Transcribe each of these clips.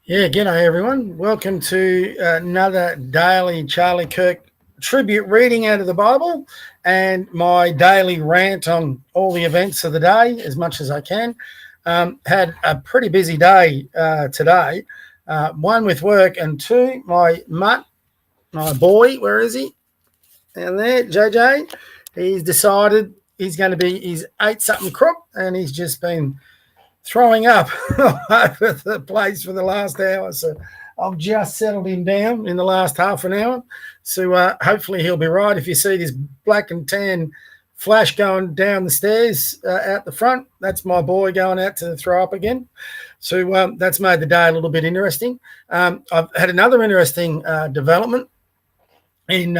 Yeah, g'day everyone. Welcome to another daily Charlie Kirk tribute reading out of the Bible and my daily rant on all the events of the day as much as I can. Had a pretty busy day today, one with work and two, my mutt, my boy, where is he? Down there, JJ. He's decided he's ate something crook and he's just been throwing up all over the place for the last hour. So I've just settled him down in the last half an hour. So hopefully he'll be right. If you see this black and tan flash going down the stairs out the front, that's my boy going out to throw up again. So that's made the day a little bit interesting. I've had another interesting development in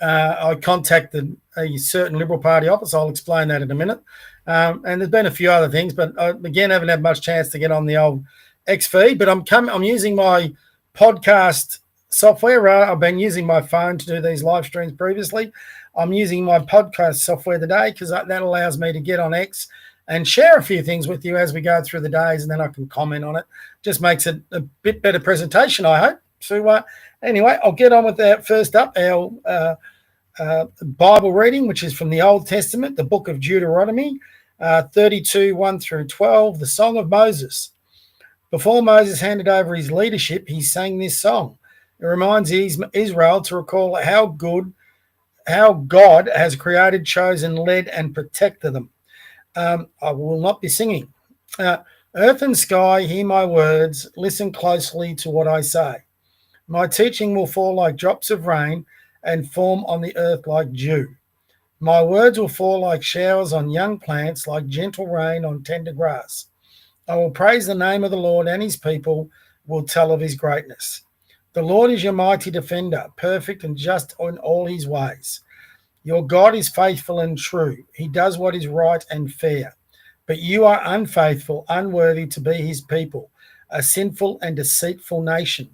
I contacted a certain Liberal Party office. I'll explain that in a minute. And there's been a few other things, but I, again, haven't had much chance to get on the old X feed. But I'm using my podcast software. I've been using my phone to do these live streams previously. I'm using my podcast software today because that allows me to get on X and share a few things with you as we go through the days, and then I can comment on it. Just makes it a bit better presentation, I hope. So anyway, I'll get on with that. First up, our Bible reading, which is from the Old Testament, the book of Deuteronomy, 32, 1 through 12, the Song of Moses. Before Moses handed over his leadership, he sang this song. It reminds Israel to recall how God has created, chosen, led, and protected them. I will not be singing. Earth and sky, hear my words. Listen closely to what I say. My teaching will fall like drops of rain and form on the earth like dew. My words will fall like showers on young plants, like gentle rain on tender grass. I will praise the name of the Lord, and his people will tell of his greatness. The Lord is your mighty defender, perfect and just in all his ways. Your God is faithful and true. He does what is right and fair. But you are unfaithful, unworthy to be his people, a sinful and deceitful nation.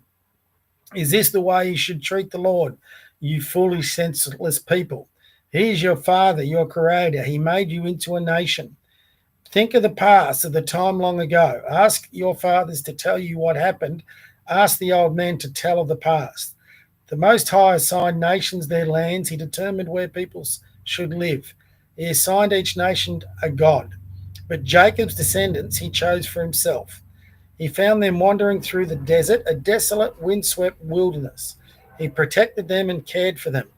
Is this the way you should treat the Lord, you foolish, senseless people? He is your father, your creator. He made you into a nation. Think of the past, of the time long ago. Ask your fathers to tell you what happened. Ask the old men to tell of the past. The Most High assigned nations their lands. He determined where peoples should live. He assigned each nation a god. But Jacob's descendants he chose for himself. He found them wandering through the desert, a desolate, windswept wilderness. He protected them and cared for them,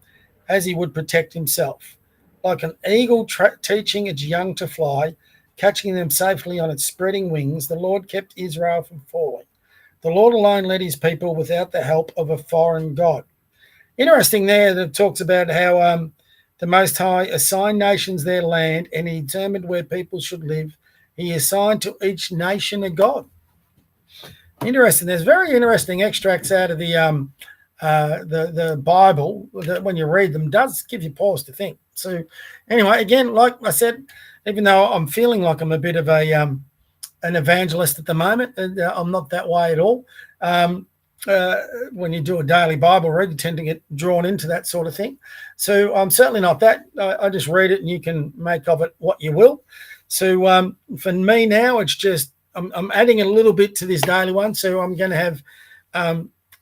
as he would protect himself. Like an eagle teaching its young to fly, catching them safely on its spreading wings, the Lord kept Israel from falling. The Lord alone led his people without the help of a foreign god. Interesting there that it talks about how the Most High assigned nations their land, and he determined where people should live. He assigned to each nation a god. Interesting. There's very interesting extracts out of the Bible that when you read them does give you pause to think. So anyway, again, like I said, even though I'm feeling like I'm a bit of an evangelist at the moment, I'm not that way at all. When you do a daily Bible read, you tend to get drawn into that sort of thing. So I'm certainly not that. I just read it and you can make of it what you will. So for me now, it's just I'm adding a little bit to this daily one. So I'm going to have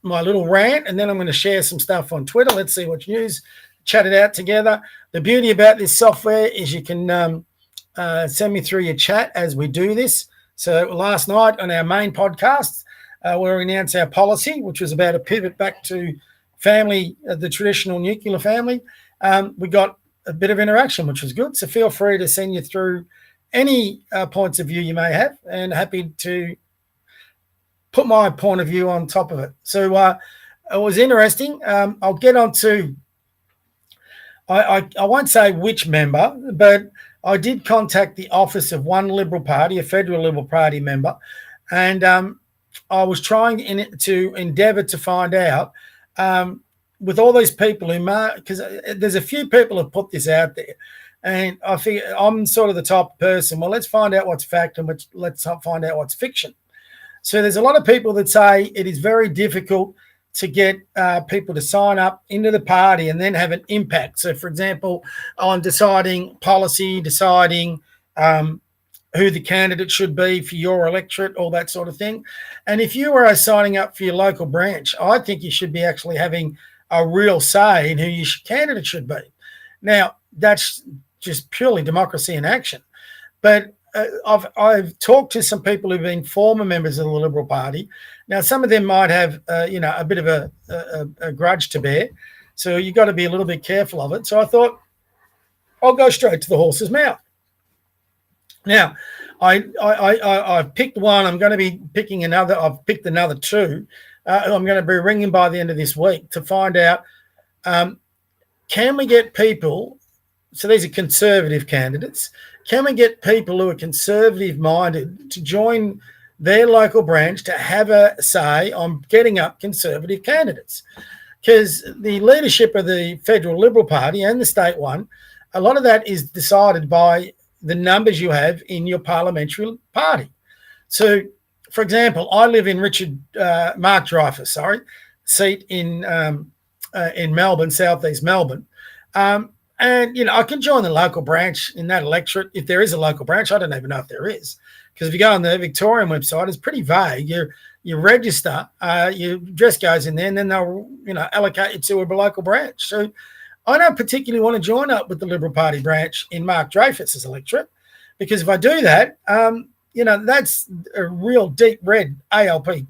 my little rant, and then I'm going to share some stuff on Twitter. Let's see what news, chat it out together. The beauty about this software is you can send me through your chat as we do this. So last night on our main podcast, we announced our policy, which was about a pivot back to family, the traditional nuclear family. We got a bit of interaction, which was good. So feel free to send you through any points of view you may have, and happy to put my point of view on top of it. So it was interesting. I'll get on to, I won't say which member, but I did contact the office of one Liberal Party, a federal Liberal Party member, and I was trying to endeavour to find out with all these people who, because there's a few people who put this out there, and I figure I'm sort of the type of person, well, let's find out what's fact and let's find out what's fiction. So there's a lot of people that say it is very difficult to get people to sign up into the party and then have an impact. So, for example, on deciding policy, deciding who the candidate should be for your electorate, all that sort of thing. And if you are signing up for your local branch, I think you should be actually having a real say in who your candidate should be. Now, that's just purely democracy in action. But I've talked to some people who've been former members of the Liberal Party. Now, some of them might have, a bit of a grudge to bear. So you've got to be a little bit careful of it. So I thought, I'll go straight to the horse's mouth. Now, I've picked one. I'm going to be picking another. I've picked another two. I'm going to be ringing by the end of this week to find out, can we get people, so these are conservative candidates, can we get people who are conservative-minded to join their local branch to have a say on getting up conservative candidates? Because the leadership of the Federal Liberal Party and the state one, a lot of that is decided by the numbers you have in your parliamentary party. So, for example, I live in Mark Dreyfus, seat in Melbourne, southeast Melbourne. And, I can join the local branch in that electorate if there is a local branch. I don't even know if there is, because if you go on the Victorian website, it's pretty vague. You register, your address goes in there, and then they'll, allocate you to a local branch. So I don't particularly want to join up with the Liberal Party branch in Mark Dreyfus's electorate, because if I do that, that's a real deep red ALP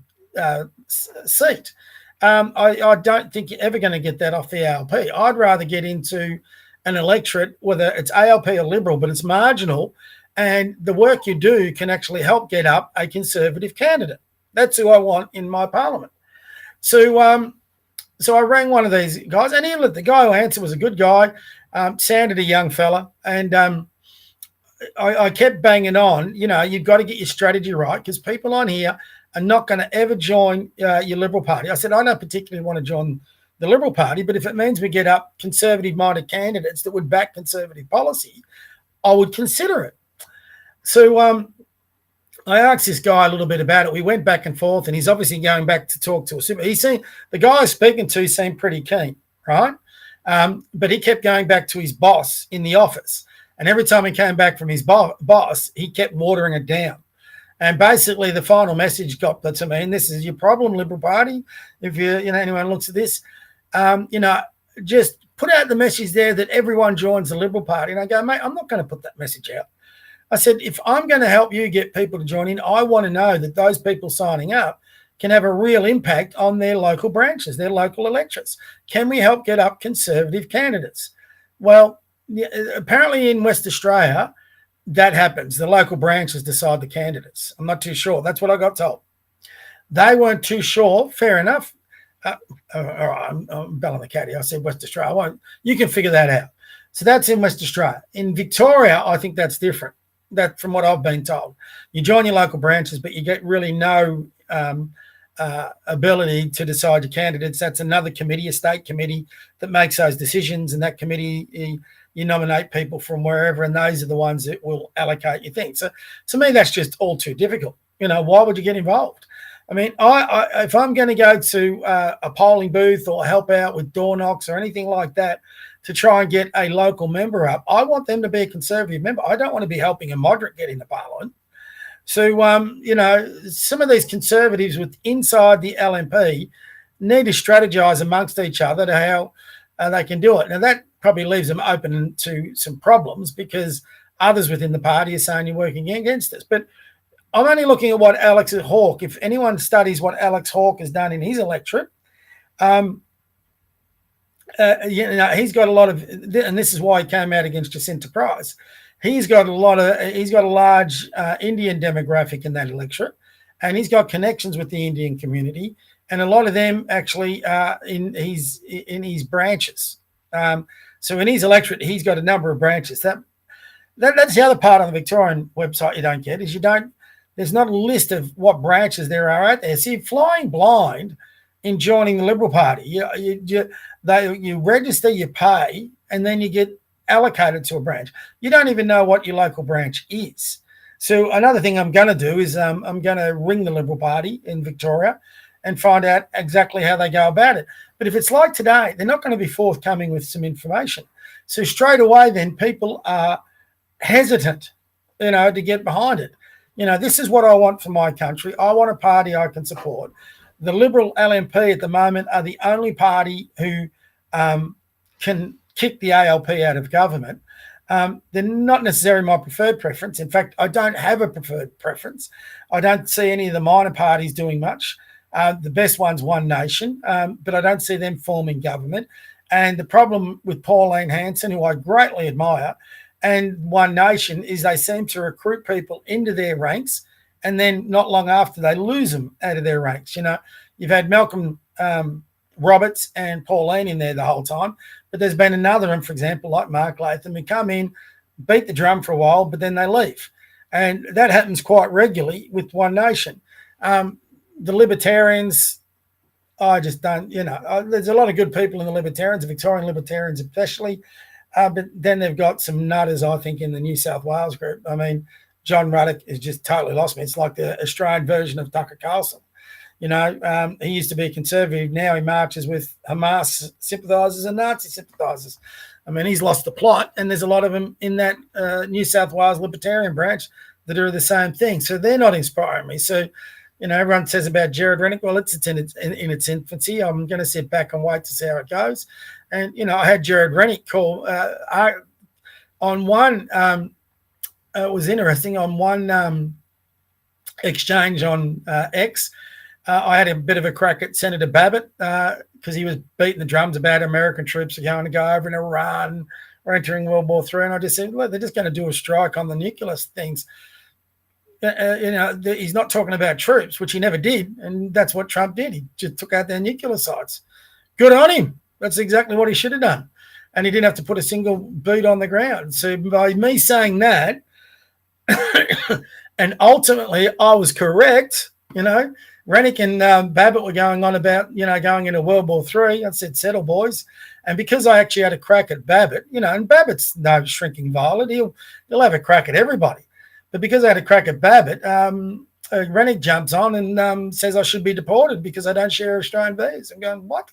seat. I don't think you're ever going to get that off the ALP. I'd rather get into an electorate, whether it's ALP or Liberal, but it's marginal, and the work you do can actually help get up a Conservative candidate. That's who I want in my parliament. So I rang one of these guys, and the guy who answered was a good guy, sounded a young fella, and I kept banging on, you've got to get your strategy right, because people on here are not going to ever join your Liberal Party. I said, I don't particularly want to join the Liberal Party, but if it means we get up conservative-minded candidates that would back conservative policy, I would consider it. So I asked this guy a little bit about it. We went back and forth, and he's obviously going back to talk to us. The guy I was speaking to seemed pretty keen, right? But he kept going back to his boss in the office. And every time he came back from his boss, he kept watering it down. And basically the final message got to me, and this is your problem, Liberal Party. If anyone looks at this, just put out the message there that everyone joins the Liberal Party. And I go, mate, I'm not going to put that message out. I said, if I'm going to help you get people to join in, I want to know that those people signing up can have a real impact on their local branches, their local electorates. Can we help get up conservative candidates? Well, apparently in West Australia, that happens. The local branches decide the candidates. I'm not too sure. That's what I got told. They weren't too sure. Fair enough. All right, I'm belling the caddy. I said West Australia. You can figure that out. So that's in West Australia. In Victoria, I think that's different. That, from what I've been told, you join your local branches, but you get really no ability to decide your candidates. That's another committee, a state committee, that makes those decisions, and that committee, you nominate people from wherever, and those are the ones that will allocate your thing. So to me, that's just all too difficult. Why would you get involved? I mean, if I'm going to go to a polling booth or help out with door knocks or anything like that to try and get a local member up, I want them to be a Conservative member. I don't want to be helping a moderate get into Parliament. So, some of these Conservatives inside the LNP need to strategise amongst each other to how they can do it. Now, that probably leaves them open to some problems, because others within the party are saying you're working against us. But I'm only looking at what Alex Hawke, if anyone studies what Alex Hawke has done in his electorate, he's got a lot of, and this is why he came out against Jacinta Price. He's got a large Indian demographic in that electorate, and he's got connections with the Indian community, and a lot of them actually are in his branches. So in his electorate, he's got a number of branches. That's the other part on the Victorian website you don't get, is there's not a list of what branches there are out there. So you're flying blind in joining the Liberal Party. You register, you pay, and then you get allocated to a branch. You don't even know what your local branch is. So another thing I'm going to do is I'm going to ring the Liberal Party in Victoria and find out exactly how they go about it. But if it's like today, they're not going to be forthcoming with some information. So straight away then people are hesitant to get behind it. This is what I want for my country. I want a party I can support. The Liberal LNP at the moment are the only party who can kick the ALP out of government. They're not necessarily my preferred preference. In fact, I don't have a preferred preference. I don't see any of the minor parties doing much. The best one's One Nation, but I don't see them forming government. And the problem with Pauline Hanson, who I greatly admire, and One Nation is they seem to recruit people into their ranks, and then not long after they lose them out of their ranks. You've had Malcolm Roberts and Pauline in there the whole time, but there's been another one, for example, like Mark Latham, who come in, beat the drum for a while, but then they leave. And that happens quite regularly with One Nation. The Libertarians, I just don't, there's a lot of good people in the Libertarians, the Victorian Libertarians especially, but then they've got some nutters, I think, in the New South Wales group. I mean, John Ruddock has just totally lost me. It's like the Australian version of Tucker Carlson. He used to be a conservative. Now he marches with Hamas sympathisers and Nazi sympathisers. I mean, he's lost the plot, and there's a lot of them in that New South Wales Libertarian branch that are the same thing. So they're not inspiring me. So, everyone says about Jared Rennick, well, it's in its infancy. I'm going to sit back and wait to see how it goes. And, I had Jared Rennick call on one, it was interesting, on one exchange on X, I had a bit of a crack at Senator Babbitt because he was beating the drums about American troops are going to go over in Iran or entering World War III. And I just said, well, they're just going to do a strike on the nuclear things. He's not talking about troops, which he never did. And that's what Trump did. He just took out their nuclear sites. Good on him. That's exactly what he should have done. And he didn't have to put a single boot on the ground. So by me saying that, and ultimately I was correct, Rennick and Babbitt were going on about, going into World War III. I said, settle, boys. And because I actually had a crack at Babbitt, and Babbitt's no shrinking violet. He'll have a crack at everybody. But because I had a crack at Babbitt, Rennick jumps on and says I should be deported because I don't share Australian values. I'm going, what?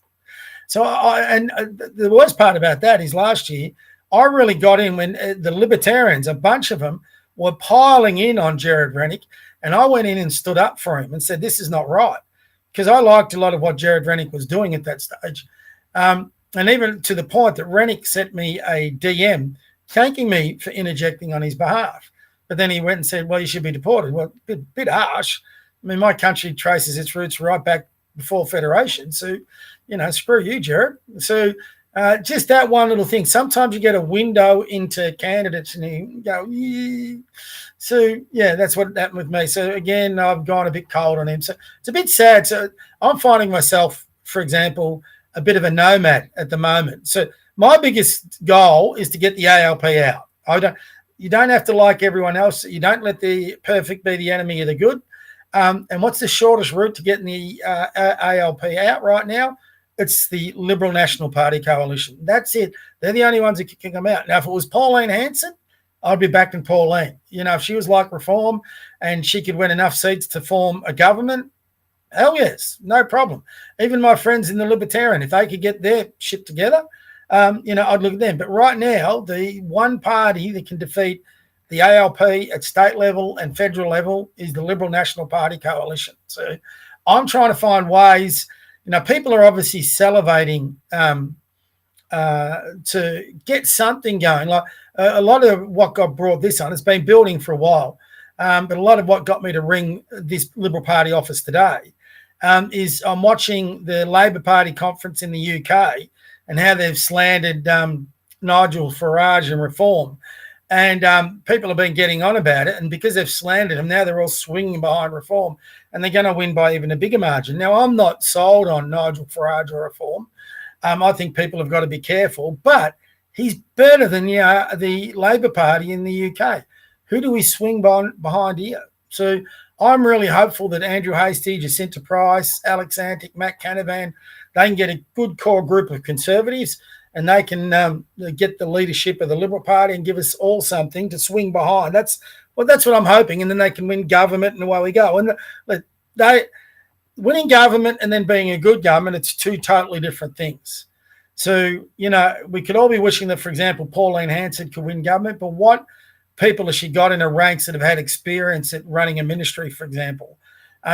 So the worst part about that is last year, I really got in when the Libertarians, a bunch of them, were piling in on Jared Rennick. And I went in and stood up for him and said, this is not right. Because I liked a lot of what Jared Rennick was doing at that stage. And even to the point that Rennick sent me a DM thanking me for interjecting on his behalf. But then he went and said, well, you should be deported. Well, a bit harsh. I mean, my country traces its roots right back before Federation. So, screw you, Jared. So just that one little thing. Sometimes you get a window into candidates and you go, yeah. So, yeah, that's what happened with me. So, again, I've gone a bit cold on him. So it's a bit sad. So I'm finding myself, for example, a bit of a nomad at the moment. So my biggest goal is to get the ALP out. You don't have to like everyone else. You don't let the perfect be the enemy of the good. And what's the shortest route to getting the ALP out right now? It's the Liberal National Party coalition. That's it. They're the only ones that can come out. Now, if it was Pauline Hanson, I'd be backing Pauline. If she was like Reform and she could win enough seats to form a government, hell yes, no problem. Even my friends in the Libertarian, if they could get their shit together, I'd look at them. But right now, the one party that can defeat the ALP at state level and federal level is the Liberal National Party coalition. So I'm trying to find ways. People are obviously salivating to get something going. Like a lot of what got brought this on, it's been building for a while. But a lot of what got me to ring this Liberal Party office today is I'm watching the Labor Party conference in the UK and how they've slandered Nigel Farage and Reform. And people have been getting on about it. And because they've slandered him, now they're all swinging behind Reform. And they're going to win by even a bigger margin. Now, I'm not sold on Nigel Farage or Reform. I think people have got to be careful. But he's better than the Labor Party in the UK. Who do we swing behind here? So I'm really hopeful that Andrew Hastie, Jacinta Price, Alex Antic, Matt Canavan, they can get a good core group of Conservatives and they can get the leadership of the Liberal Party and give us all something to swing behind. That's what I'm hoping. And then they can win government and away we go. And winning government and then being a good government, it's two totally different things. So, we could all be wishing that, for example, Pauline Hanson could win government, but what people as she got in her ranks that have had experience at running a ministry, for example.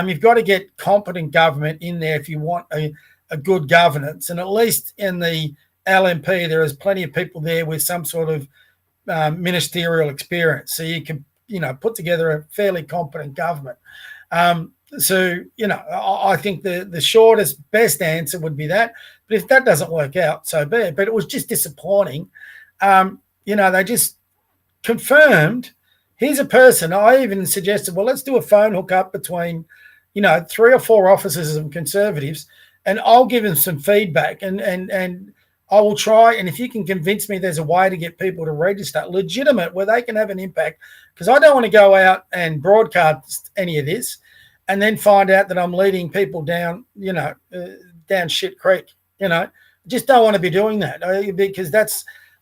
You've got to get competent government in there if you want a good governance. And at least in the LNP, there is plenty of people there with some sort of ministerial experience. So you can, put together a fairly competent government. I think the shortest, best answer would be that. But if that doesn't work out, so be it. But it was just disappointing. They just confirmed here's a person. I even suggested, well, let's do a phone hookup between, 3 or 4 officers of Conservatives, and I'll give them some feedback and I will try. And if you can convince me there's a way to get people to register legitimate where they can have an impact, because I don't want to go out and broadcast any of this and then find out that I'm leading people down, down shit creek. Just don't want to be doing that, because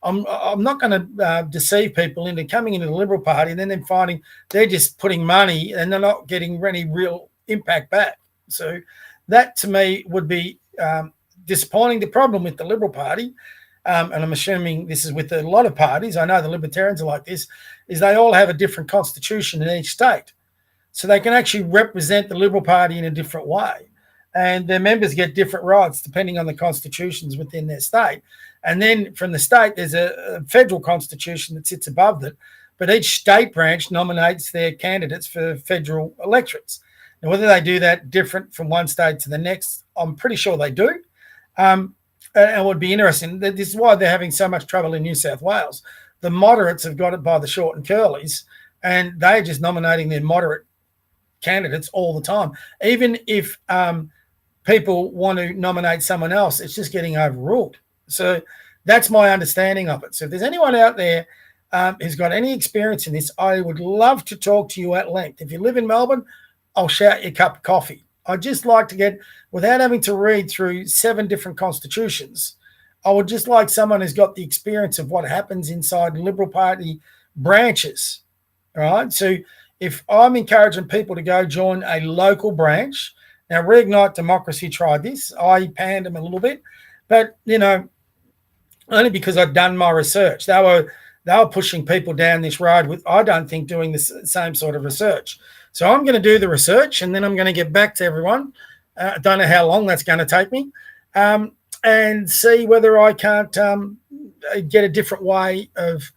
I'm not going to deceive people into coming into the Liberal Party and then finding they're just putting money and they're not getting any real impact back. So that to me would be disappointing. The problem with the Liberal Party, and I'm assuming this is with a lot of parties, I know the Libertarians are like this, is they all have a different constitution in each state. So they can actually represent the Liberal Party in a different way. And their members get different rights depending on the constitutions within their state. And then from the state, there's a federal constitution that sits above that. But each state branch nominates their candidates for federal electorates. Now, whether they do that different from one state to the next, I'm pretty sure they do. And it would be interesting. This is why they're having so much trouble in New South Wales. The moderates have got it by the short and curlies, and they're just nominating their moderate candidates all the time. Even if people want to nominate someone else, it's just getting overruled. So that's my understanding of it. So if there's anyone out there who's got any experience in this, I would love to talk to you at length. If you live in Melbourne, I'll shout you a cup of coffee. I'd just like to get, without having to read through 7 different constitutions, I would just like someone who's got the experience of what happens inside Liberal Party branches. All right. So if I'm encouraging people to go join a local branch, now Reignite Democracy tried this. I panned them a little bit, but, only because I'd done my research. They were pushing people down this road with, I don't think, doing the same sort of research. So I'm going to do the research and then I'm going to get back to everyone. I don't know how long that's going to take me, and see whether I can't get a different way of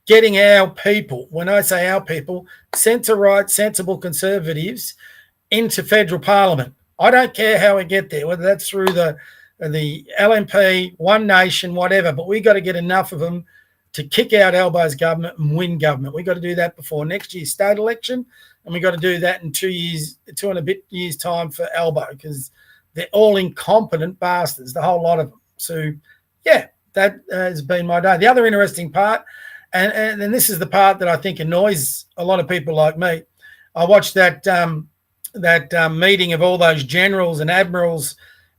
getting our people, when I say our people, centre-right, sensible Conservatives into federal parliament. I don't care how we get there, whether that's through the LNP, One Nation, whatever, but we got to get enough of them to kick out Albo's government and win government. We got to do that before next year's state election, and we got to do that in 2 and a bit years time for Albo, because they're all incompetent bastards, the whole lot of them. So, yeah, that has been my day. The other interesting part, and this is the part that I think annoys a lot of people like me. I watched that meeting of all those generals and admirals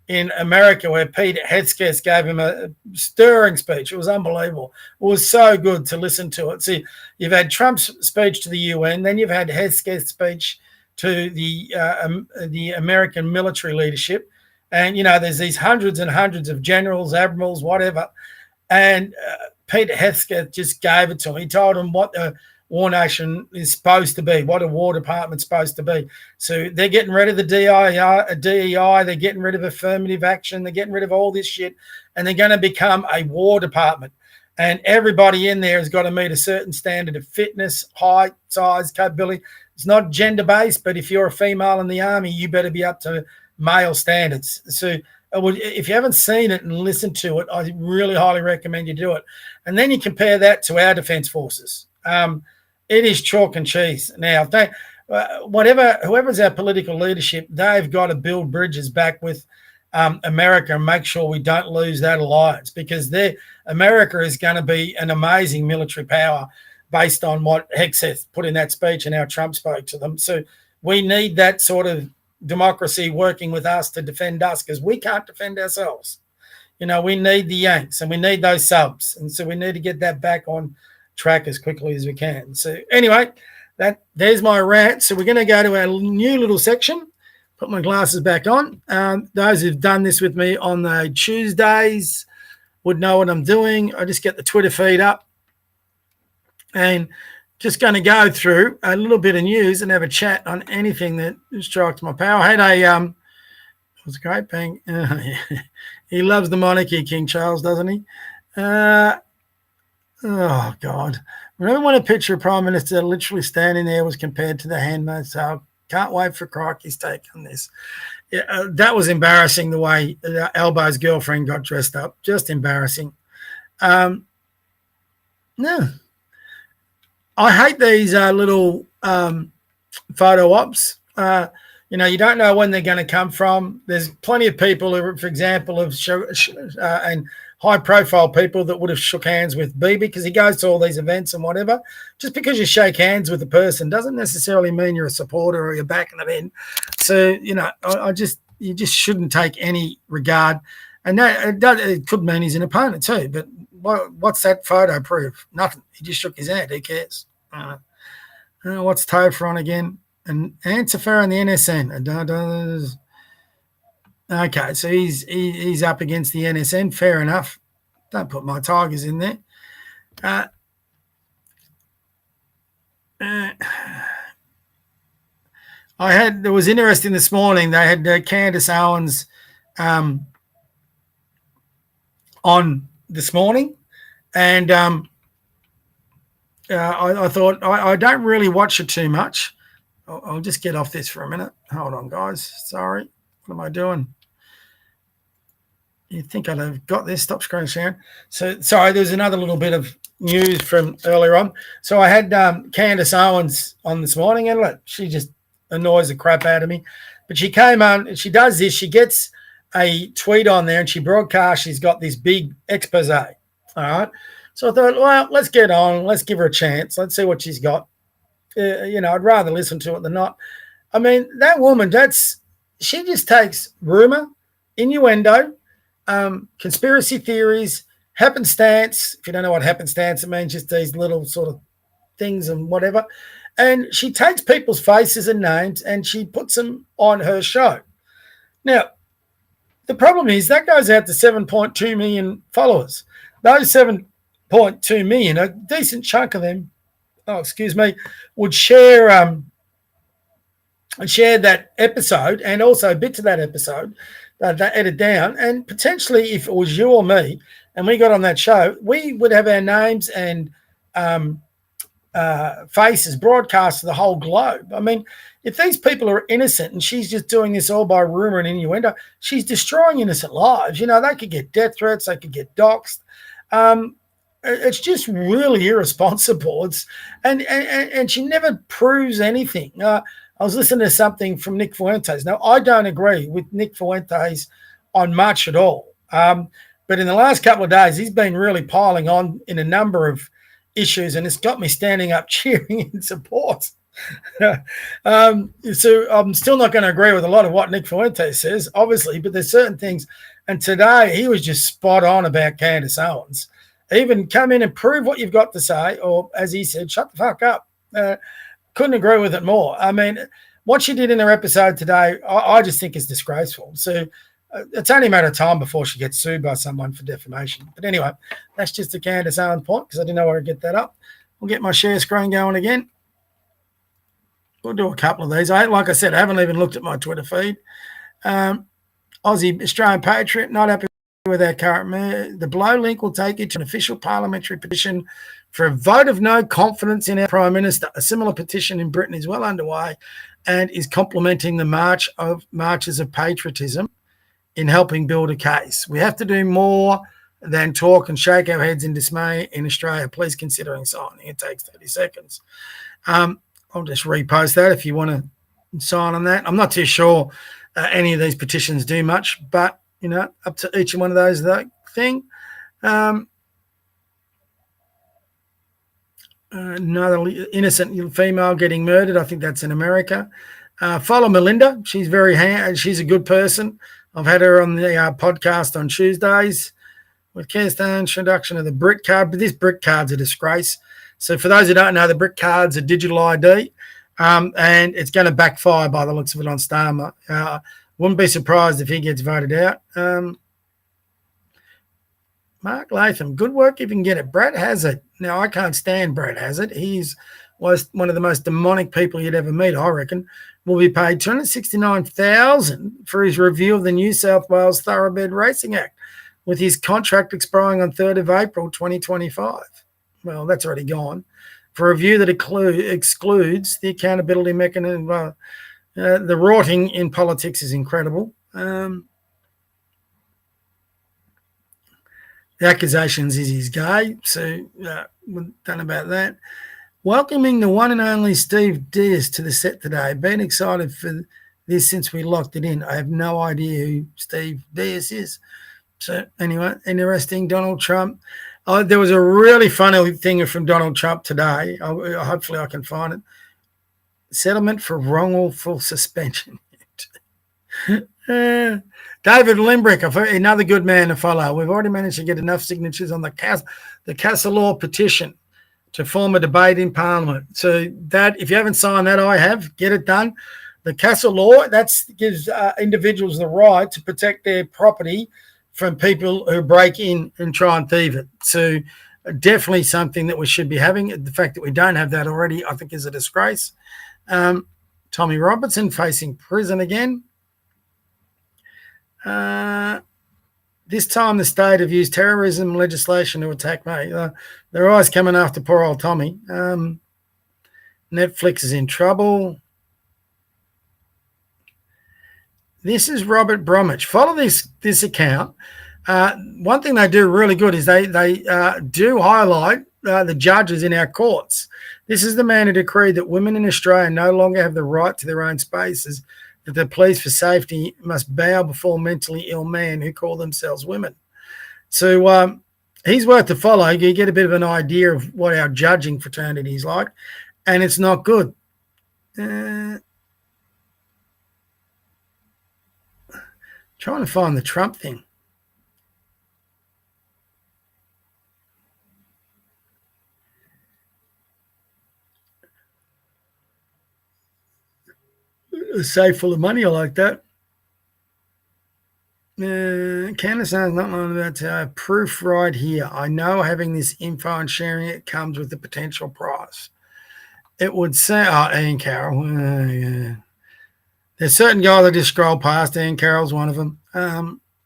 in America where Pete Hegseth gave him a stirring speech. It was unbelievable. It was so good to listen to it. See, you've had Trump's speech to the UN, then you've had Hegseth's speech to the American military leadership. And, there's these hundreds and hundreds of generals, admirals, whatever. And Pete Hegseth just gave it to him. He told him what the War Nation is supposed to be, what a War Department's supposed to be. So they're getting rid of the DEI, they're getting rid of affirmative action, they're getting rid of all this shit, and they're going to become a War Department. And everybody in there has got to meet a certain standard of fitness, height, size, capability. It's not gender-based, but if you're a female in the army, you better be up to male standards. So if you haven't seen it and listened to it, I really highly recommend you do it. And then you compare that to our Defence Forces. It is chalk and cheese. Now, whoever's our political leadership, they've got to build bridges back with America and make sure we don't lose that alliance, because America is going to be an amazing military power based on what Hegseth put in that speech and how Trump spoke to them. So we need that sort of democracy working with us to defend us, because we can't defend ourselves. We need the Yanks and we need those subs. And so we need to get that back on track as quickly as we can. So anyway, there's my rant. So we're going to go to our new little section. Put my glasses back on. Those who've done this with me on the Tuesdays would know what I'm doing. I just get the Twitter feed up and just going to go through a little bit of news and have a chat on anything that strikes my power. I had it was a great bang. He loves the monarchy, King Charles, doesn't he? Oh God! Remember when a picture of Prime Minister literally standing there was compared to the Handmaid's Tale? Can't wait for Crikey's take on this. Yeah, that was embarrassing, the way Albo's girlfriend got dressed up. Just embarrassing. No, I hate these little photo ops. You don't know when they're going to come from. There's plenty of people who, for example, and high-profile people that would have shook hands with Bibi, because he goes to all these events and whatever. Just because you shake hands with a person doesn't necessarily mean you're a supporter or you're backing them in. So, you just shouldn't take any regard. And that it could mean he's an opponent too. But what's that photo prove? Nothing. He just shook his hand. Who cares? What's Topher on again? And Antifa and the NSN. Okay, so he's up against the NSN. Fair enough. Don't put my Tigers in there. It was interesting this morning. They had Candace Owens on this morning, and I thought I don't really watch it too much. I'll just get off this for a minute. Hold on, guys. Sorry. What am I doing? You think I'd have got this? Stop screen sharing. So, sorry, there's another little bit of news from earlier on. So I had Candace Owens on this morning, and look, she just annoys the crap out of me. But she came on, and she does this. She gets a tweet on there, and she broadcasts. She's got this big expose. All right. So I thought, well, let's get on. Let's give her a chance. Let's see what she's got. I'd rather listen to it than not. I mean, that woman, she just takes rumor, innuendo, conspiracy theories, happenstance. If you don't know what happenstance, it means just these little sort of things and whatever. And she takes people's faces and names and she puts them on her show. Now, the problem is that goes out to 7.2 million followers. Those 7.2 million, a decent chunk of them, would share that episode and also bits of that episode that edit down. And potentially, if it was you or me and we got on that show, we would have our names and faces broadcast to the whole globe. I mean, if these people are innocent and she's just doing this all by rumor and innuendo, she's destroying innocent lives. They could get death threats, they could get doxxed. It's just really irresponsible. And she never proves anything. I was listening to something from Nick Fuentes. Now, I don't agree with Nick Fuentes on much at all. But in the last couple of days, he's been really piling on in a number of issues, and it's got me standing up cheering in support. So I'm still not going to agree with a lot of what Nick Fuentes says, obviously, but there's certain things. And today, he was just spot on about Candace Owens. Even come in and prove what you've got to say, or as he said, shut the fuck up. Couldn't agree with it more. I mean, what she did in her episode today, I just think is disgraceful. So it's only a matter of time before she gets sued by someone for defamation. But anyway, that's just a Candace Owens point, because I didn't know where to get that up. We'll get my share screen going again. We'll do a couple of these. Like I said, I haven't even looked at my Twitter feed. Aussie Australian Patriot, not happy with our current mayor. The below link will take you to an official parliamentary petition for a vote of no confidence in our Prime Minister. A similar petition in Britain is well underway and is complementing the marches of patriotism in helping build a case. We have to do more than talk and shake our heads in dismay in Australia. Please consider signing. It takes 30 seconds. I'll just repost that if you want to sign on that. I'm not too sure any of these petitions do much, but up to each one of those, that thing. Another innocent female getting murdered. I think that's in America. Follow Melinda. She's she's a good person. I've had her on the podcast on Tuesdays with Kirsten, introduction of the Brit card. But this Brit card's a disgrace. So for those who don't know, the Brit card's a digital ID, and it's going to backfire by the looks of it on Starmer. Wouldn't be surprised if he gets voted out. Mark Latham, good work if you can get it. Brad Hazard, Now, I can't stand Brad Hazard. Was one of the most demonic people you'd ever meet, I reckon. Will be paid $269,000 for his review of the New South Wales Thoroughbred Racing Act, with his contract expiring on 3rd of April 2025. Well, that's already gone. For a review that excludes the accountability mechanism. The rotting in politics is incredible. The accusations is he's gay, so we're done about that. Welcoming the one and only Steve Diaz to the set today. Been excited for this since we locked it in. I have no idea who Steve Diaz is. So anyway, interesting. Donald Trump. There was a really funny thing from Donald Trump today. Hopefully I can find it. Settlement for wrongful suspension. David Limbrick, another good man to follow. We've already managed to get enough signatures on the Castle Law petition to form a debate in Parliament. So that, if you haven't signed that, I have. Get it done. The Castle Law, that gives individuals the right to protect their property from people who break in and try and thieve it. So definitely something that we should be having. The fact that we don't have that already, I think, is a disgrace. Tommy Robertson facing prison again. This time the state have used terrorism legislation to attack me. They're always coming after poor old Tommy. Netflix is in trouble. This is Robert Bromwich. Follow this account. One thing they do really good is they do highlight the judges in our courts. This is the man who decreed that women in Australia no longer have the right to their own spaces, that the police for safety must bow before mentally ill men who call themselves women. So he's worth to follow. You get a bit of an idea of what our judging fraternity is like, and it's not good. Trying to find the Trump thing. A safe full of money, I like that. Candace is not lying about to have proof right here. I know having this info and sharing it comes with a potential price. It would say, Ian Carroll. Yeah. There's certain guys that just scroll past. Ian Carroll's one of them.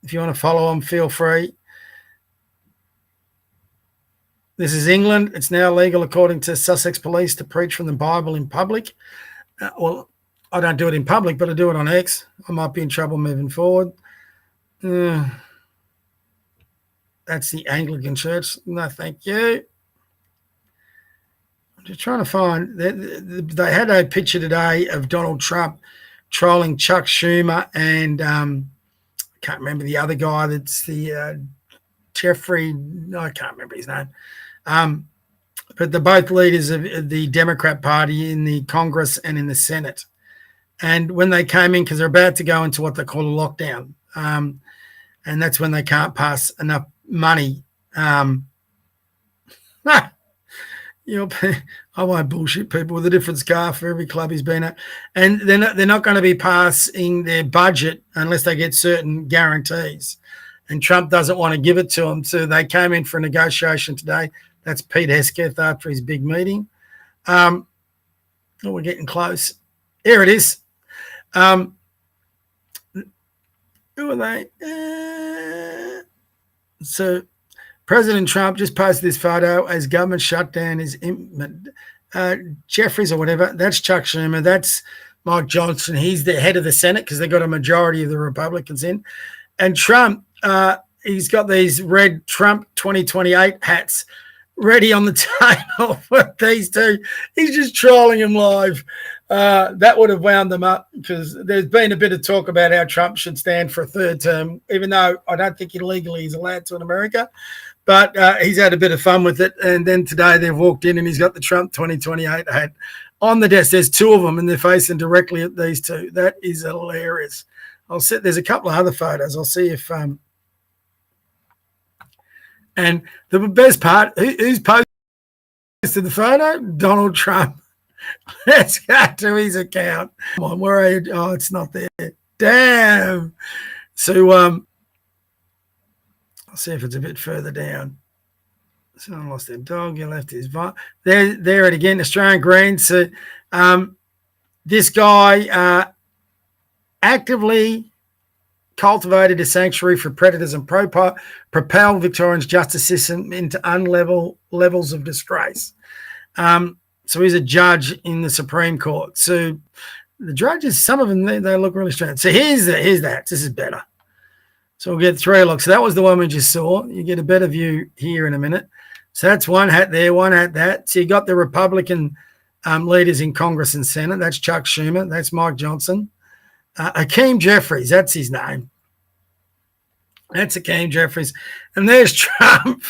If you want to follow him, feel free. This is England. It's now legal, according to Sussex Police, to preach from the Bible in public. Well, I don't do it in public, but I do it on X. I might be in trouble moving forward. That's the Anglican Church. No, thank you. I'm just trying to find. They had a picture today of Donald Trump trolling Chuck Schumer and I can't remember the other guy. That's the Jeffrey. I can't remember his name. But they're both leaders of the Democrat Party in the Congress and in the Senate. And when they came in, because they're about to go into what they call a lockdown, and that's when they can't pass enough money. I won't bullshit people with a different scarf for every club he's been at. And they're not going to be passing their budget unless they get certain guarantees. And Trump doesn't want to give it to them. So they came in for a negotiation today. That's Pete Hesketh after his big meeting. We're getting close. Here it is. Who are they? So President Trump just posted this photo as government shutdown is Jeffries or whatever. That's Chuck Schumer. That's Mike Johnson. He's the head of the Senate because they got a majority of the Republicans in. And Trump, he's got these red Trump 2028 hats ready on the table for these two. He's just trolling him live. That would have wound them up because there's been a bit of talk about how Trump should stand for a third term, even though I don't think illegally he's allowed to in America. But he's had a bit of fun with it. And then today they've walked in and he's got the Trump 2028 hat on the desk. There's two of them and they're facing directly at these two. That is hilarious. There's a couple of other photos. I'll see if and the best part, who's posted the photo? Donald Trump. Let's go to his account. Come on, where are you? Oh, it's not there. Damn. So I'll see if it's a bit further down. Someone lost their dog. You left his there it again. Australian Greens. So, this guy actively cultivated a sanctuary for predators and propel Victorian's justice system into unlevel levels of disgrace. So he's a judge in the Supreme Court. So the judges, some of them, they look really strange. So here's that. This is better. So we'll get 3 looks. So that was the one we just saw. You get a better view here in a minute. So that's one hat there, one hat that. So you got the Republican leaders in Congress and Senate. That's Chuck Schumer. That's Mike Johnson. Hakeem Jeffries, that's his name. That's Hakeem Jeffries. And there's Trump.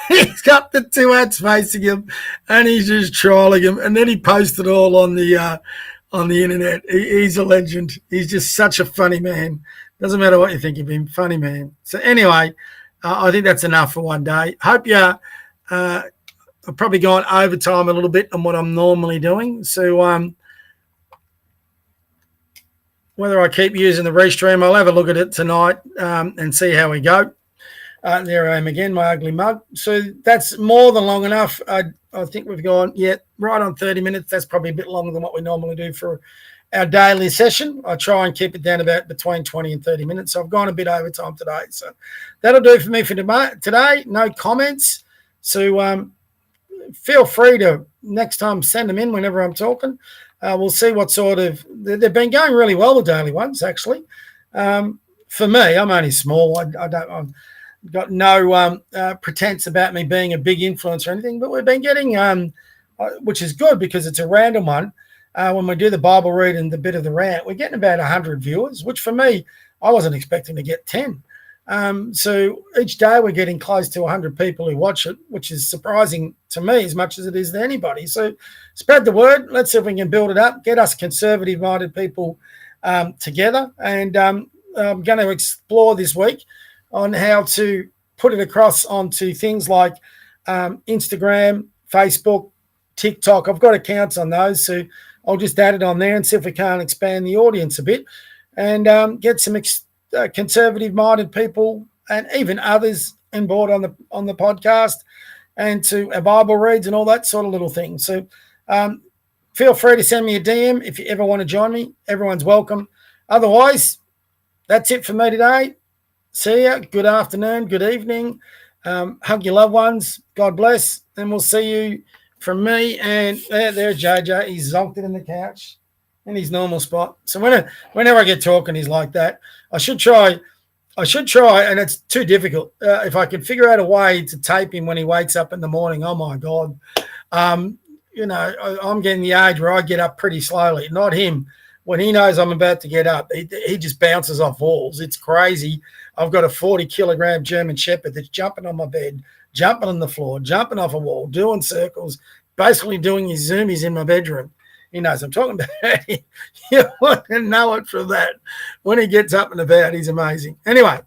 He's got the 2 hats facing him, and he's just trolling him. And then he posted all on the internet. He's a legend. He's just such a funny man. Doesn't matter what you think of him, funny man. So anyway, I think that's enough for one day. Hope you I've probably gone overtime a little bit on what I'm normally doing. So whether I keep using the restream, I'll have a look at it tonight and see how we go. There I am again, my ugly mug. So that's more than long enough. I think we've gone, right on 30 minutes. That's probably a bit longer than what we normally do for our daily session. I try and keep it down about between 20 and 30 minutes. So I've gone a bit over time today. So that'll do for me for today. No comments. So feel free to next time send them in whenever I'm talking. We'll see what sort of – they've been going really well, the daily ones, actually. For me, I'm only small. I've got no pretense about me being a big influencer or anything, but we've been getting which is good because it's a random one. When we do the Bible read and the bit of the rant, we're getting about 100 viewers, which for me, I wasn't expecting to get 10. So each day we're getting close to 100 people who watch it, which is surprising to me as much as it is to anybody. So spread the word. Let's see if we can build it up, get us conservative-minded people together. And I'm going to explore this week on how to put it across onto things like Instagram, Facebook, TikTok. I've got accounts on those, so I'll just add it on there and see if we can't expand the audience a bit and get some conservative-minded people and even others on board on the podcast and to Bible reads and all that sort of little thing. So feel free to send me a DM if you ever want to join me. Everyone's welcome. Otherwise, that's it for me today. See ya. Good afternoon. Good evening. Hug your loved ones. God bless. And we'll see you from me. And there's JJ. He's zonked it in the couch in his normal spot. So whenever I get talking, he's like that. I should try, and it's too difficult. If I can figure out a way to tape him when he wakes up in the morning, oh my God. I'm getting the age where I get up pretty slowly. Not him. When he knows I'm about to get up, he just bounces off walls. It's crazy. I've got a 40-kilogram German Shepherd that's jumping on my bed, jumping on the floor, jumping off a wall, doing circles, basically doing his zoomies in my bedroom. He knows I'm talking about it. You want to know it from that. When he gets up and about, he's amazing. Anyway,